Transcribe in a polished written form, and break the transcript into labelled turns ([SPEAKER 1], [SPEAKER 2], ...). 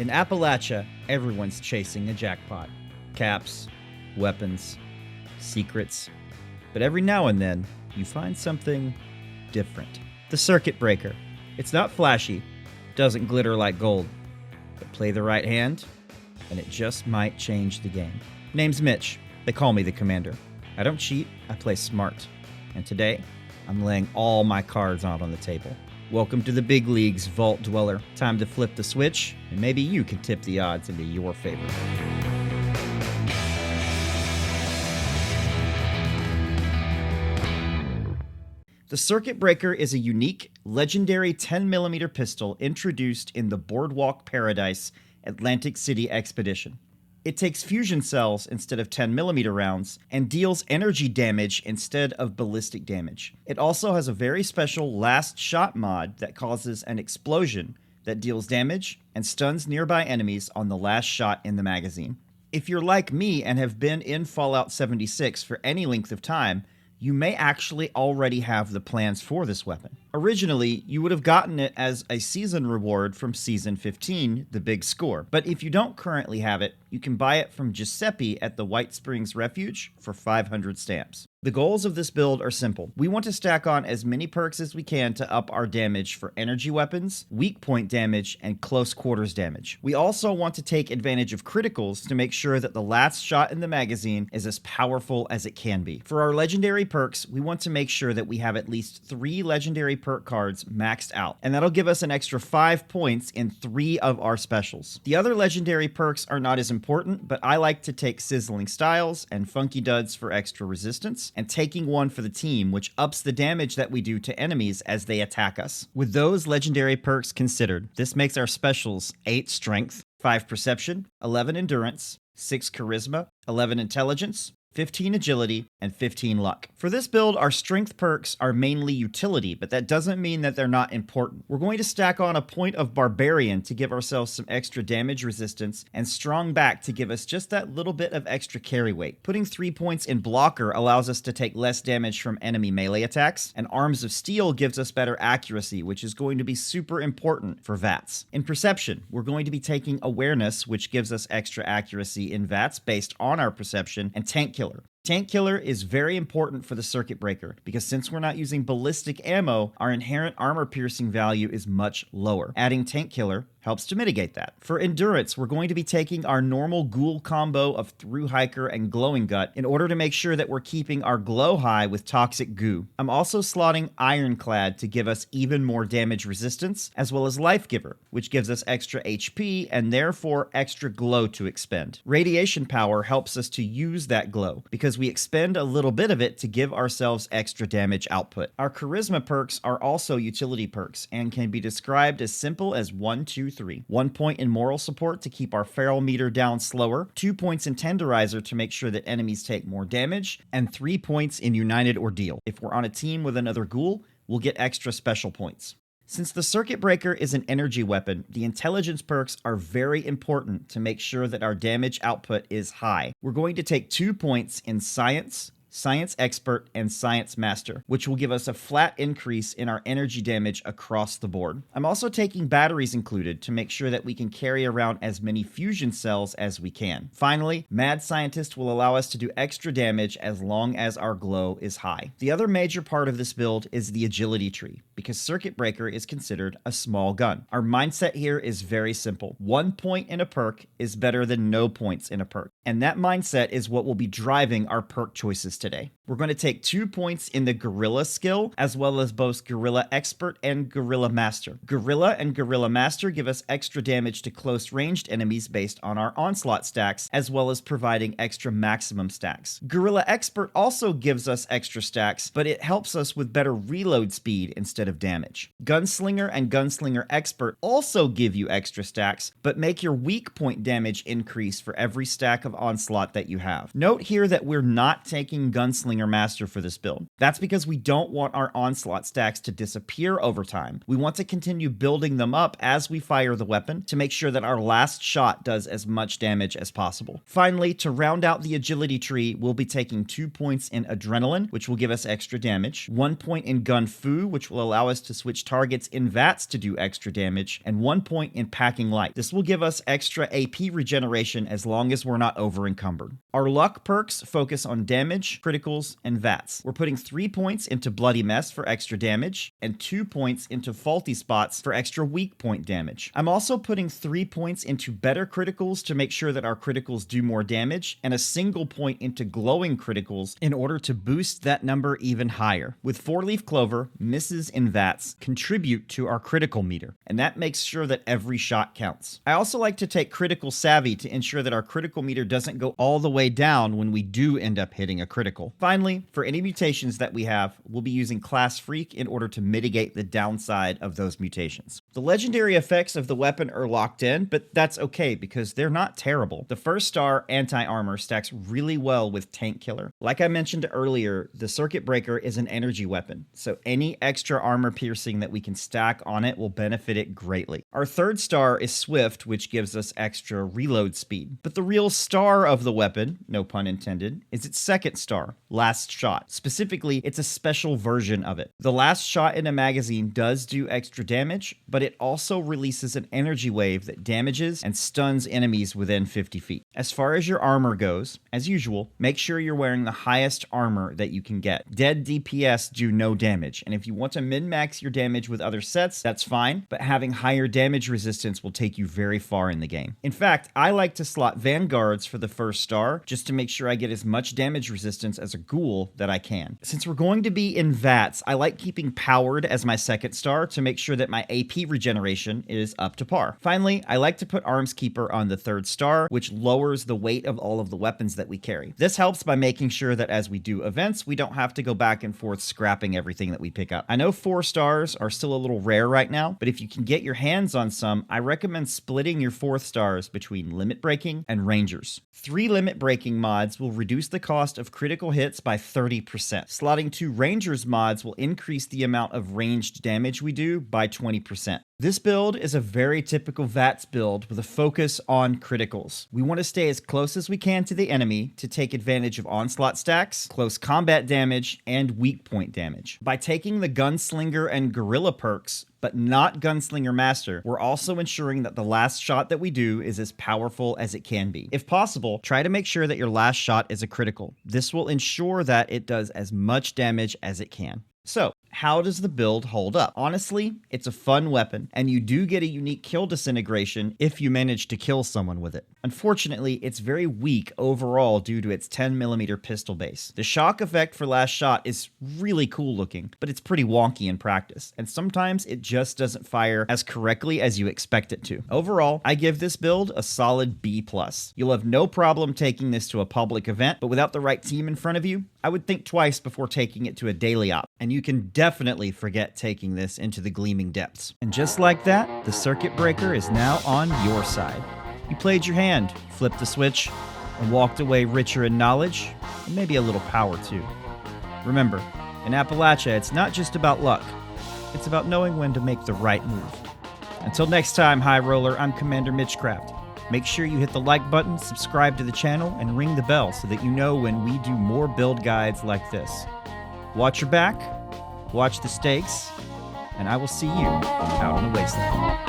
[SPEAKER 1] In Appalachia, everyone's chasing a jackpot. Caps, weapons, secrets. But every now and then, you find something different. The circuit breaker. It's not flashy, doesn't glitter like gold, but play the right hand, and it just might change the game. Name's Mitch. They call me the Commander. I don't cheat, I play smart. And today, I'm laying all my cards out on the table. Welcome to the big leagues, Vault Dweller. Time to flip the switch, and maybe you can tip the odds into your favor. The Circuit Breaker is a unique, legendary 10mm pistol introduced in the Boardwalk Paradise Atlantic City Expedition. It takes fusion cells instead of 10mm rounds and deals energy damage instead of ballistic damage. It also has a very special last shot mod that causes an explosion that deals damage and stuns nearby enemies on the last shot in the magazine. If you're like me and have been in Fallout 76 for any length of time, you may actually already have the plans for this weapon. Originally, you would have gotten it as a season reward from Season 15, The Big Score. But if you don't currently have it, you can buy it from Giuseppe at the White Springs Refuge for 500 stamps. The goals of this build are simple. We want to stack on as many perks as we can to up our damage for energy weapons, weak point damage, and close quarters damage. We also want to take advantage of criticals to make sure that the last shot in the magazine is as powerful as it can be. For our legendary perks, we want to make sure that we have at least 3 legendary perk cards maxed out, and that'll give us an extra 5 points in 3 of our specials. The other legendary perks are not as important, but I like to take Sizzling Styles and Funky Duds for extra resistance, and taking one for the team, which ups the damage that we do to enemies as they attack us. With those legendary perks considered, this makes our specials 8 Strength, 5 Perception, 11 Endurance, 6 Charisma, 11 Intelligence, 15 Agility, and 15 Luck. For this build, our strength perks are mainly utility, but that doesn't mean that they're not important. We're going to stack on a point of Barbarian to give ourselves some extra damage resistance, and Strong Back to give us just that little bit of extra carry weight. Putting 3 points in Blocker allows us to take less damage from enemy melee attacks, and Arms of Steel gives us better accuracy, which is going to be super important for VATS. In Perception, we're going to be taking Awareness, which gives us extra accuracy in VATS based on our perception, and Tank Killer. Tank Killer is very important for the Circuit Breaker, because since we're not using ballistic ammo, our inherent armor piercing value is much lower. Adding Tank Killer helps to mitigate that. For Endurance, we're going to be taking our normal ghoul combo of Through Hiker and Glowing Gut in order to make sure that we're keeping our glow high with Toxic Goo. I'm also slotting Ironclad to give us even more damage resistance, as well as Life Giver, which gives us extra HP and therefore extra glow to expend. Radiation Power helps us to use that glow, because we expend a little bit of it to give ourselves extra damage output. Our Charisma perks are also utility perks and can be described as simple as 1, 2, 3. 1 point in Moral Support to keep our feral meter down slower, 2 points in Tenderizer to make sure that enemies take more damage, and 3 points in United Ordeal. If we're on a team with another ghoul, we'll get extra special points. Since the Circuit Breaker is an energy weapon, the intelligence perks are very important to make sure that our damage output is high. We're going to take 2 points in Science, Science Expert, and Science Master, which will give us a flat increase in our energy damage across the board. I'm also taking batteries included to make sure that we can carry around as many fusion cells as we can. Finally, Mad Scientist will allow us to do extra damage as long as our glow is high. The other major part of this build is the agility tree, because Circuit Breaker is considered a small gun. Our mindset here is very simple. 1 point in a perk is better than no points in a perk, and that mindset is what will be driving our perk choices today. We're going to take 2 points in the Gorilla skill, as well as both Gorilla Expert and Gorilla Master. Gorilla and Gorilla Master give us extra damage to close ranged enemies based on our onslaught stacks, as well as providing extra maximum stacks. Gorilla Expert also gives us extra stacks, but it helps us with better reload speed instead of damage. Gunslinger and Gunslinger Expert also give you extra stacks, but make your weak point damage increase for every stack of onslaught that you have. Note here that we're not taking Gunslinger Master for this build. That's because we don't want our onslaught stacks to disappear over time. We want to continue building them up as we fire the weapon to make sure that our last shot does as much damage as possible. Finally, to round out the agility tree, we'll be taking 2 points in Adrenaline, which will give us extra damage, 1 point in Gun Fu, which will allow us to switch targets in VATS to do extra damage, and 1 point in packing light. This will give us extra AP regeneration as long as we're not over encumbered. Our luck perks focus on damage, criticals, and VATS. We're putting 3 points into Bloody Mess for extra damage, and 2 points into Faulty Spots for extra weak point damage. I'm also putting 3 points into better criticals to make sure that our criticals do more damage, and a single point into glowing criticals in order to boost that number even higher. With 4-leaf clover, misses in VATS contribute to our critical meter, and that makes sure that every shot counts. I also like to take critical savvy to ensure that our critical meter doesn't go all the way down when we do end up hitting a critical. Finally, for any mutations that we have, we'll be using Class Freak in order to mitigate the downside of those mutations. The legendary effects of the weapon are locked in, but that's okay because they're not terrible. The first star, Anti-Armor, stacks really well with Tank Killer. Like I mentioned earlier, the Circuit Breaker is an energy weapon, so any extra armor piercing that we can stack on it will benefit it greatly. Our third star is Swift, which gives us extra reload speed. But the real star of the weapon, no pun intended, is its second star, Last Shot. Specifically, it's a special version of it. The last shot in a magazine does do extra damage, but it also releases an energy wave that damages and stuns enemies within 50 feet. As far as your armor goes, as usual, make sure you're wearing the highest armor that you can get. Dead DPS do no damage, and if you want to min-max your damage with other sets, that's fine, but having higher damage resistance will take you very far in the game. In fact, I like to slot Vanguards for the first star, just to make sure I get as much damage resistance as a ghoul that I can. Since we're going to be in VATS, I like keeping Powered as my second star to make sure that my AP regeneration is up to par. Finally, I like to put Arms Keeper on the third star, which lowers the weight of all of the weapons that we carry. This helps by making sure that as we do events, we don't have to go back and forth scrapping everything that we pick up. I know 4 stars are still a little rare right now, but if you can get your hands on some, I recommend splitting your 4th stars between Limit Breaking and Rangers. 3 Limit Breaking mods will reduce the cost of critical hits by 30%. Slotting 2 Rangers mods will increase the amount of ranged damage we do by 20%. This build is a very typical VATS build with a focus on criticals. We want to stay as close as we can to the enemy to take advantage of onslaught stacks, close combat damage, and weak point damage. By taking the Gunslinger and Gorilla perks, but not Gunslinger Master, we're also ensuring that the last shot that we do is as powerful as it can be. If possible, try to make sure that your last shot is a critical. This will ensure that it does as much damage as it can. So, how does the build hold up? Honestly, it's a fun weapon, and you do get a unique kill disintegration if you manage to kill someone with it. Unfortunately, it's very weak overall due to its 10mm pistol base. The shock effect for Last Shot is really cool looking, but it's pretty wonky in practice, and sometimes it just doesn't fire as correctly as you expect it to. Overall, I give this build a solid B+. You'll have no problem taking this to a public event, but without the right team in front of you, I would think twice before taking it to a daily op, and you can definitely forget taking this into the Gleaming Depths. And just like that, the Circuit Breaker is now on your side. You played your hand, flipped the switch, and walked away richer in knowledge, and maybe a little power too. Remember, in Appalachia, it's not just about luck, it's about knowing when to make the right move. Until next time, High Roller, I'm Commander Mitchcraft. Make sure you hit the like button, subscribe to the channel, and ring the bell so that you know when we do more build guides like this. Watch your back, watch the stakes, and I will see you out on the wasteland.